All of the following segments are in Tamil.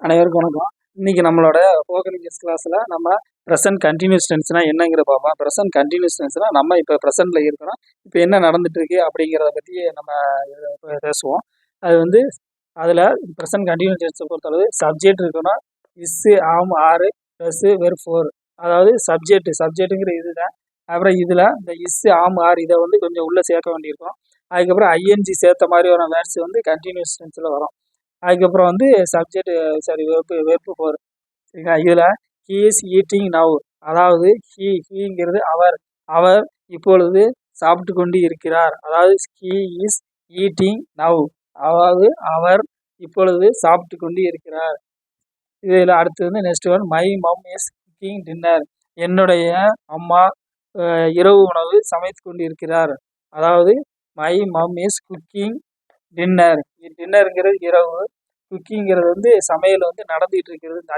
அனைவருக்கும் வணக்கம். இன்னைக்கு நம்மளோட ஸ்போக்கன் இங்கிலீஷ் கிளாஸில் நம்ம ப்ரெசன்ட் கண்டினியூஸ் டென்ஸ்னா என்னங்கிற பார்ப்போம். ப்ரெசன்ட் கண்டினியூஸ் டென்ஸ்னா நம்ம இப்போ ப்ரெசென்ட்டில் இருக்கிறோம், இப்போ என்ன நடந்துட்டு இருக்கு அப்படிங்கிறத பற்றி நம்ம பேசுவோம். அது வந்து அதில் ப்ரெசன்ட் கண்டினியூஸ் டென்ஸை பொறுத்தளவு சப்ஜெக்ட் இருக்கணும், இஸ்ஸு ஆம் ஆறு ப்ளஸ்ஸு வெர் ஃபோர். அதாவது சப்ஜெக்ட்டுங்கிற இதுதான். அப்புறம் இதில் இந்த இஸ்ஸு ஆம் ஆறு இதை வந்து கொஞ்சம் உள்ளே சேர்க்க வேண்டியிருக்கும். அதுக்கப்புறம் ஐஎன்ஜி சேர்த்த மாதிரி வர வேர்ட்ஸ் வந்து கண்டினியூஸ் டென்ஸில் வரும். அதுக்கப்புறம் வந்து சப்ஜெக்ட் சாரி வெர்பு ஃபோர். சரிங்களா? இதில் ஹீ இஸ் ஈட்டிங் நவ். அதாவது ஹீங்கிறது அவர். அவர் இப்பொழுது சாப்பிட்டு கொண்டு இருக்கிறார். அதாவது ஹீ இஸ் ஈட்டிங் நவ். அதாவது அவர் இப்பொழுது சாப்பிட்டு கொண்டு இருக்கிறார். இதில் அடுத்து வந்து next one my mum is cooking dinner. என்னுடைய அம்மா இரவு உணவு சமைத்து கொண்டு இருக்கிறார். அதாவது my mum is cooking dinner. டின்னருங்கிறது இரவு, குக்கிங்கிறது வந்து சமையல் வந்து நடந்துகிட்டு இருக்கிறது. இந்த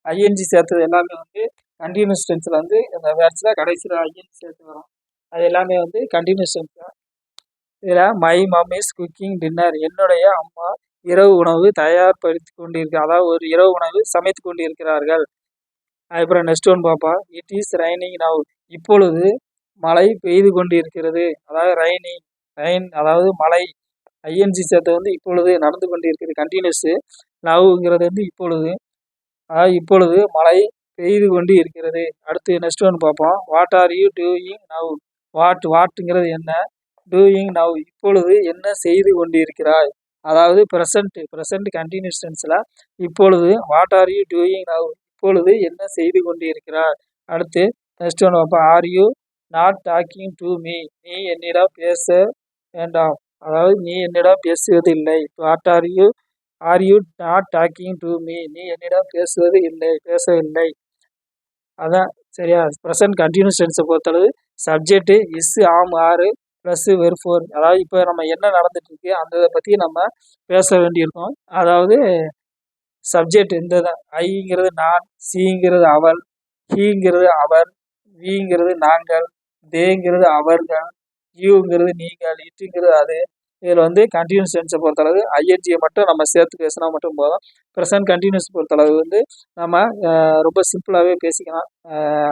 ஐஎன்ஜி சேர்த்தது எல்லாமே வந்து கண்டினியூஸ் டென்ஸில் வந்து இந்த வேர்ட்ஸில் கடைசியில் ஐஎன்ஜி சேர்த்து வரும். அது எல்லாமே வந்து கண்டினியூஸ் டென்ஸ் தான். இதில் my mum is cooking dinner. என்னுடைய அம்மா இரவு உணவு தயார்படுத்தி கொண்டிருக்கிறார். அதாவது ஒரு இரவு உணவு சமைத்து கொண்டிருக்கிறார்கள். அதுக்கப்புறம் நெக்ஸ்ட் ஒன் பார்ப்பா. It is raining now. இப்பொழுது மழை பெய்து கொண்டிருக்கிறது. அதாவது ரெயின் அதாவது மழை. ஐஎன்ஜி சேர்த்து வந்து இப்பொழுது நடந்து கொண்டு இருக்கிறது கண்டினியூஸு. நவ்ங்கிறது வந்து இப்பொழுது. அதாவது இப்பொழுது மழை பெய்து கொண்டு இருக்கிறது. அடுத்து நெக்ஸ்ட் ஒன் பார்ப்போம். What are you doing now. வாட்டுங்கிறது என்ன, டூயிங் நவ் இப்பொழுது என்ன செய்து கொண்டு இருக்கிறாய். அதாவது ப்ரெசன்ட் கண்டினியூஸ் டென்ஸில் இப்பொழுது what are you doing now இப்பொழுது என்ன செய்து கொண்டு இருக்கிறார். அடுத்து நெக்ஸ்ட் ஒன் பார்ப்போம். Are you not talking to me. நீ என்னிடம் பேச வேண்டாம். அதாவது நீ என்னிடம் பேசுவது இல்லை. What are you not talking to me. நீ என்னிடம் பேசவில்லை. அதான் சரியா. ப்ரெசன்ட் கண்டினியூஸ் டென்ஸை பொறுத்தளவு சப்ஜெக்ட் இஸ் ஆம் ஆறு ப்ளஸ் வெர் ஃபோர். அதாவது இப்போ நம்ம என்ன நடந்துட்டு இருக்கு அந்த இதை பற்றி நம்ம பேச வேண்டியிருக்கோம். அதாவது சப்ஜெக்ட் இந்த தான். ஐங்கிறது நான், சிங்கிறது அவள், ஹீங்கிறது அவர், விங்கிறது நாங்கள், தேங்கிறது அவர்கள், யூங்கிறது நீங்கள், இட்டுங்கிறது அது. இதில் வந்து கண்டினியூஸ் டென்ஸை பொறுத்தளவு ஐஎன்ஜியை மட்டும் நம்ம சேர்த்து பேசினா மட்டும் போதும். ப்ரெசன்ட் கண்டினியூஸ் பொறுத்தளவு வந்து நம்ம ரொம்ப சிம்பிளாகவே பேசிக்கலாம்.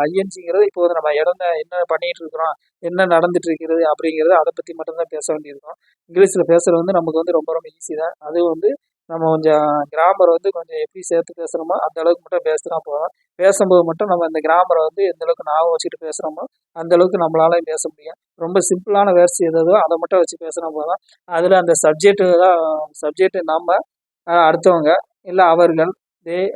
ஐஎன்ஜிங்கிறது இப்போ வந்து நம்ம என்ன பண்ணிகிட்டு இருக்கிறோம், என்ன நடந்துட்டு இருக்கிறது அப்படிங்கிறது அதை பற்றி மட்டும்தான் பேச வேண்டியிருக்கோம். இங்கிலீஷில் பேசுகிறது வந்து நமக்கு வந்து ரொம்ப ரொம்ப ஈஸி தான். அதுவும் வந்து நம்ம கொஞ்சம் கிராமர் வந்து கொஞ்சம் எப்படி சேர்த்து பேசுகிறோமோ அந்த அளவுக்கு மட்டும் பேசினா போதும். பேசும்போது மட்டும் நம்ம இந்த கிராமரை வந்து எந்த அளவுக்கு ஞாபகம் வச்சுட்டு பேசுகிறோமோ அந்த அளவுக்கு நம்மளால பேச முடியும். ரொம்ப சிம்பிளான வேர்ட்ஸ் எதோ அதை மட்டும் வச்சு பேசினா போதும். அதில் அந்த சப்ஜெக்ட் நம்ம, அடுத்தவங்க, இல்லை அவர்கள்,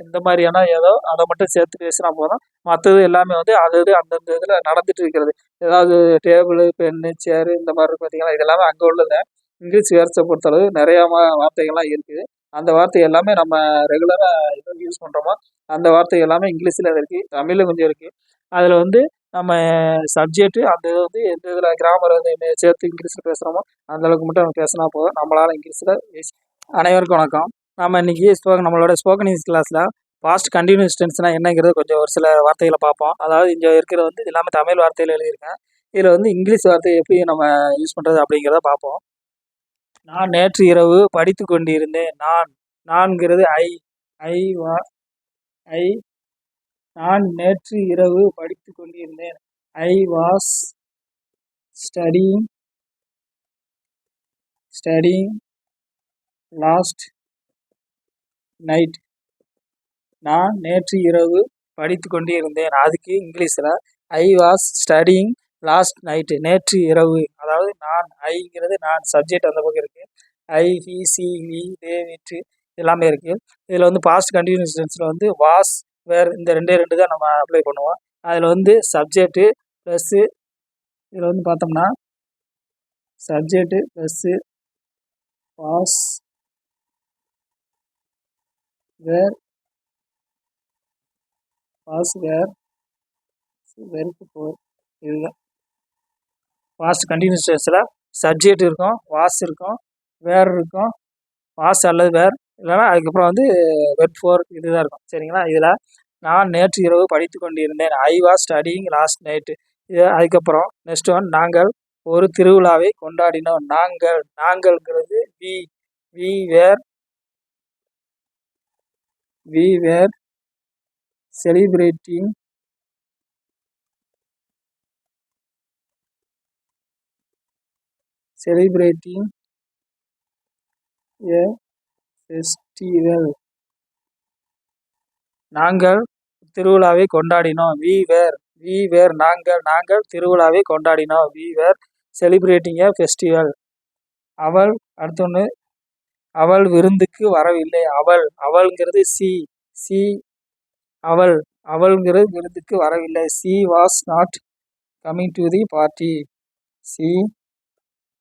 இந்த மாதிரியான ஏதோ அதை மட்டும் சேர்த்து பேசினா போதும். மற்றது எல்லாமே வந்து அது அந்தந்த இதில் நடந்துட்டு இருக்கிறது. ஏதாவது டேபிள், பென்னு, சேரு இந்த மாதிரி இருக்கு பார்த்தீங்களா, இது எல்லாமே அங்கே உள்ளது. இங்கிலீஷ் வேர்ட்ஸை பொறுத்தளவு நிறையா வார்த்தைகள்லாம் இருக்குது. அந்த வார்த்தை எல்லாமே நம்ம ரெகுலராக எது யூஸ் பண்ணுறோமோ அந்த வார்த்தை எல்லாமே இங்கிலீஷில் இருக்குது, தமிழில் கொஞ்சம் இருக்குது. அதில் வந்து நம்ம சப்ஜெக்ட்டு அந்த இது வந்து எந்த இதில் கிராமர் வந்து சேர்த்து இங்கிலீஷில் பேசுகிறோமோ அந்த அளவுக்கு மட்டும் நம்ம பேசினா போதும். நம்மளால் இங்கிலீஷில் அனைவருக்கும் வணக்கம். நம்ம இன்றைக்கி நம்மளோட ஸ்போக்கன் இங்கிலீஷ் கிளாஸில் பாஸ்ட் கண்டினியூஸ் டென்ஸ்னால் என்னங்கிறது கொஞ்சம் ஒரு சில வார்த்தைகளை பார்ப்போம். அதாவது இங்கே இருக்கிற வந்து எல்லாமே தமிழ் வார்த்தையில் எழுதியிருக்கேன். இதில் வந்து இங்கிலீஷ் வார்த்தையை எப்படி நம்ம யூஸ் பண்ணுறது அப்படிங்கிறத பார்ப்போம். நான் நேற்று இரவு படித்து கொண்டிருந்தேன். நான்கிறது ஐ. நான் நேற்று இரவு படித்து கொண்டிருந்தேன். I was studying last night. நான் நேற்று இரவு படித்து கொண்டிருந்தேன். அதுக்கு இங்கிலீஷில் ஐ வாஸ் ஸ்டடியிங் லாஸ்ட் நைட்டு. நேற்று இரவு. அதாவது ஐங்கிறது நான், சப்ஜெக்ட் அந்த பக்கம் இருக்குது. ஐ, ஹி, சி, வி, தே, விட்டு எல்லாமே இருக்குது. இதில் வந்து பாஸ்ட் கண்டினியூஸ் டென்ஸில் வந்து வாஸ், வேர் இந்த ரெண்டு தான் நம்ம அப்ளை பண்ணுவோம். அதில் வந்து சப்ஜெக்ட்டு ப்ளஸ்ஸு இதில் வந்து பார்த்தோம்னா subject plus was, were, verb four. இதுதான் பாஸ்ட் கண்டினியூஸ் டென்ஸில் சப்ஜெக்ட் இருக்கும், வாஸ் இருக்கும், வேர் இருக்கும், வாஸ் அல்லது வேர் இல்லைனா அதுக்கப்புறம் வந்து வெர்ப் ஃபோர் இதுதான் இருக்கும். சரிங்களா. இதில் நான் நேற்று இரவு படித்து கொண்டிருந்தேன். I was studying last night. இது அதுக்கப்புறம் நெக்ஸ்ட் ஒன் நாங்கள் ஒரு திருவிழாவை கொண்டாடினோம். நாங்கள்ங்கிறது we were we were celebrating a festival. நாங்கள் திருவிழாவை கொண்டாடினோம். we were நாங்கள் திருவிழாவை கொண்டாடினோம். we were celebrating a festival. அவள் அடுத்தொன்று அவள் விருந்துக்கு வரவில்லை. அவள்ங்கிறது சி அவள்ங்கிறது விருந்துக்கு வரவில்லை. she was not coming to the party. she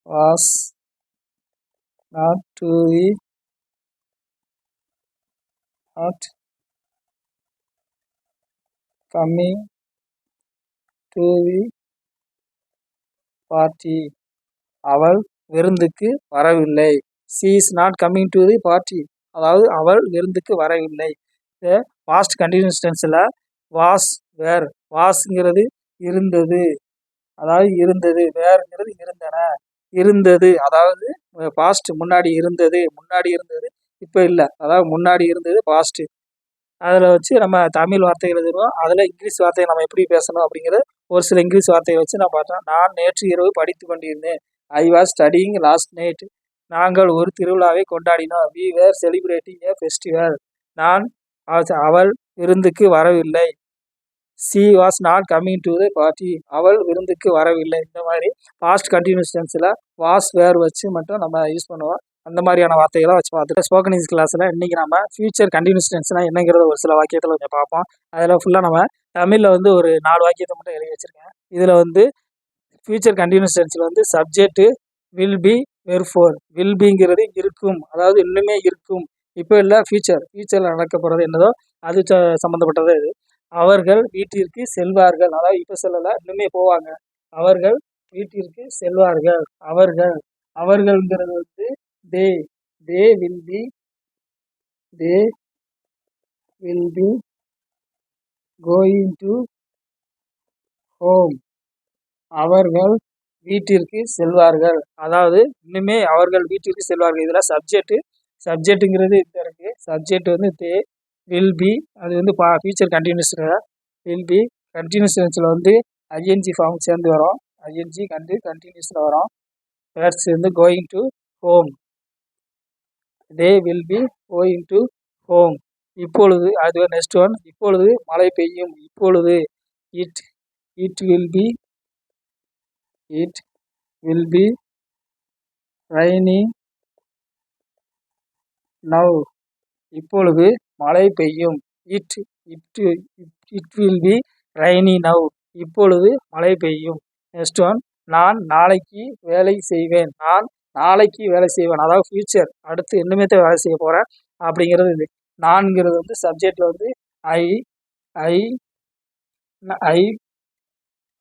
was not to the not coming to the party. அவள் விருந்துக்கு வரவில்லை. she is not coming to the party. அதாவது அவள் விருந்துக்கு வரவில்லை. பாஸ்ட் கண்டினியூஸ் டென்ஸில் வாஸ் வேர் வாஸ்ங்கிறது இருந்தது, அதாவது இருந்தது. வேர்ங்கிறது இருந்தன, இருந்தது அதாவது பாஸ்ட் முன்னாடி இருந்தது இப்போ இல்லை, அதாவது முன்னாடி இருந்தது பாஸ்ட்டு. அதில் வச்சு நம்ம தமிழ் வார்த்தைகள் எழுதுவோம். அதில் இங்கிலீஷ் வார்த்தையை நம்ம எப்படி பேசணும் அப்படிங்கிறது ஒரு சில இங்கிலீஷ் வார்த்தையை வச்சு நான் பார்த்தோம். நான் நேற்று இரவு படித்து கொண்டிருந்தேன். I was studying last night. நாங்கள் ஒரு திருவிழாவை கொண்டாடினோம். we were celebrating a festival. அவள் விருந்துக்கு வரவில்லை. she was not coming to the party. அவள் விருந்துக்கு வரவில்லை. இந்த மாதிரி பாஸ்ட் கண்டினியூஸ் டென்ஸில் வாஸ் வேர் வச்சு மட்டும் நம்ம யூஸ் பண்ணுவோம். அந்த மாதிரியான வார்த்தைகளை வச்சு பார்த்துட்டு ஸ்போக்கன் இங்கிலீஷ் கிளாஸில் இன்றைக்கி நம்ம ஃபியூச்சர் கண்டினியூஸ் டென்ஸ்னால் என்னங்கிறத ஒரு சில வாக்கியத்தில் கொஞ்சம் பார்ப்போம். அதில் ஃபுல்லாக நம்ம தமிழில் ஒரு 4 வாக்கியத்தை மட்டும் எழுதி வச்சுருக்கேன். இதில் ஃபியூச்சர் கண்டினியூஸ் டென்ஸில் subject will be verb four. Will பிங்கிறது இருக்கும், அதாவது இன்னுமே இருக்கும், இப்போ இல்லை ஃபியூச்சரில் நடக்க போகிறது என்னதோ அது சம்மந்தப்பட்டது இது. அவர்கள் வீட்டிற்கு செல்வார்கள், அதாவது இப்போ செல்லலை, இன்னுமே போவாங்க. அவர்கள் வீட்டிற்கு செல்வார்கள். அவர்கள்ங்கிறது they will be going to home. அவர்கள் வீட்டிற்கு செல்வார்கள், அதாவது இன்னுமே அவர்கள் வீட்டிற்கு செல்வார்கள். இதில் சப்ஜெக்ட்டுங்கிறது இந்த இருக்குது. சப்ஜெக்ட் தே வில் பி, அது ஃபியூச்சர் கண்டினியூஸில் வில் பி. கண்டினியூஸ் டென்ஸில் ஐஎன்ஜி ஃபார்ம் சேர்ந்து வரும். ஐஎன்ஜி கண்டினியூஸில் வரும். Words going to home. they will be going to home. இப்பொழுது அது நெக்ஸ்ட் ஒன். இப்பொழுது மழை பெய்யும். இப்பொழுது it will be raining now. இப்பொழுது மழை பெய்யும். it will be rainy now. இப்பொழுது மழை பெய்யும். Next one. நான் நாளைக்கு வேலை செய்வேன். நாளைக்கு வேலை செய்வேன், அதாவது ஃபியூச்சர், அடுத்து இன்னுமே தான் வேலை செய்ய போகிறேன் அப்படிங்கிறது இது. நான்கிறது சப்ஜெக்டில் ஐ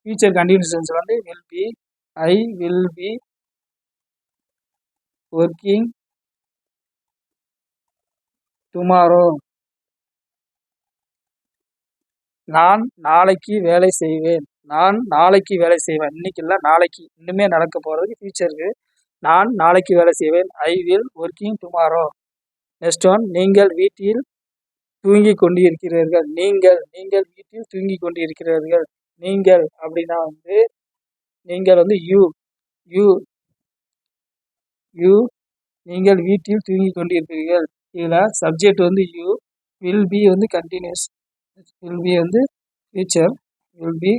ஃபியூச்சர் கண்டினியூஸ் டென்ஸில் வில் பி ஒர்க்கிங் டுமாரோ. நான் நாளைக்கு வேலை செய்வேன். இன்னைக்கு இல்லை, நாளைக்கு, இன்னுமே நடக்க போகிறதுக்கு ஃபியூச்சருக்கு நான் நாளைக்கு வேலை செய்வேன். I will working tomorrow. Next one. நீங்கள் வீட்டில் தூங்கி கொண்டிருக்கிறீர்கள். நீங்கள் வீட்டில் தூங்கி கொண்டிருக்கிறீர்கள். நீங்கள் அப்படின்னா நீங்கள் யூ நீங்கள் வீட்டில் தூங்கி கொண்டிருக்கிறீர்கள். இதில் subject you. Will be continuous. Will be future. Will be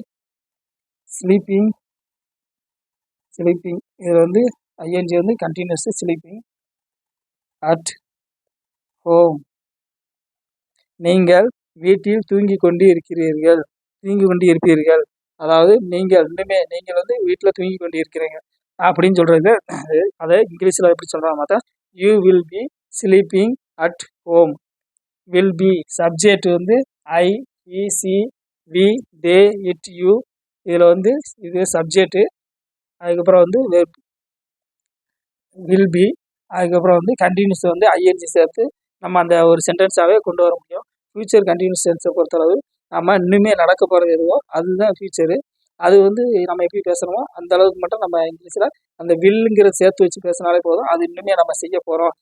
sleeping. இதில் ING continuous. Sleeping at home. நீங்கள் வீட்டில் தூங்கி கொண்டு இருப்பீர்கள், அதாவது நீங்கள் வீட்டில் தூங்கி கொண்டு இருக்கிறீங்க அப்படின்னு சொல்கிறது. அதை இங்கிலீஷில் எப்படி சொல்கிறாங்க பார்த்தா you will be sleeping at home. Will be subject I, he, she, we, they, it, you. இதில் இது சப்ஜெக்ட்டு. அதுக்கப்புறம் வில் பி. அதுக்கப்புறம் கண்டினியூஸ் ஐஎன்ஜி சேர்த்து நம்ம அந்த ஒரு சென்டென்ஸாகவே கொண்டு வர முடியும். ஃபியூச்சர் கண்டினியூஸ் டென்ஸை பொறுத்தளவு நம்ம இன்னுமே நடக்க போகிறது எதுவோ அதுதான் ஃபியூச்சரு. அது நம்ம எப்படி பேசுகிறோமோ அந்த அளவுக்கு மட்டும் நம்ம இங்கிலீஷில் அந்த வில்லுங்கிற சேர்த்து வச்சு பேசினாலே போதும். அது இன்னுமே நம்ம செய்ய போகிறோம்,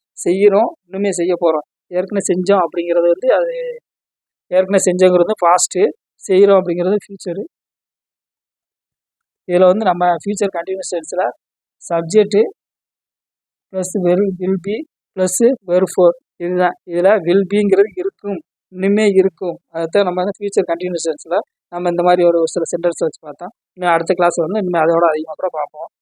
இன்னுமே செய்ய போகிறோம். ஏற்கனவே செஞ்சோம் அப்படிங்கிறது வந்து அது ஏற்கனவே செஞ்சோங்கிறது பாஸ்ட்டு, செய்கிறோம் அப்படிங்கிறது ஃப்யூச்சரு. இதில் வந்து நம்ம ஃப்யூச்சர் கண்டினியூஸ் டென்ஸில் subject plus will be plus verb four இதுதான். இதில் வில் பிங்கிறது இருக்கும், இனிமே இருக்கும். அதைத்தான் நம்ம வந்து ஃப்யூச்சர் கண்டினியூஸ் டென்ஸில் நம்ம இந்த மாதிரி ஒரு சில சென்டென்ஸ் வச்சு பார்த்தோம். இன்னும் அடுத்த கிளாஸ் வந்து இனிமேல் அதோட அதிகமாக கூட பார்ப்போம்.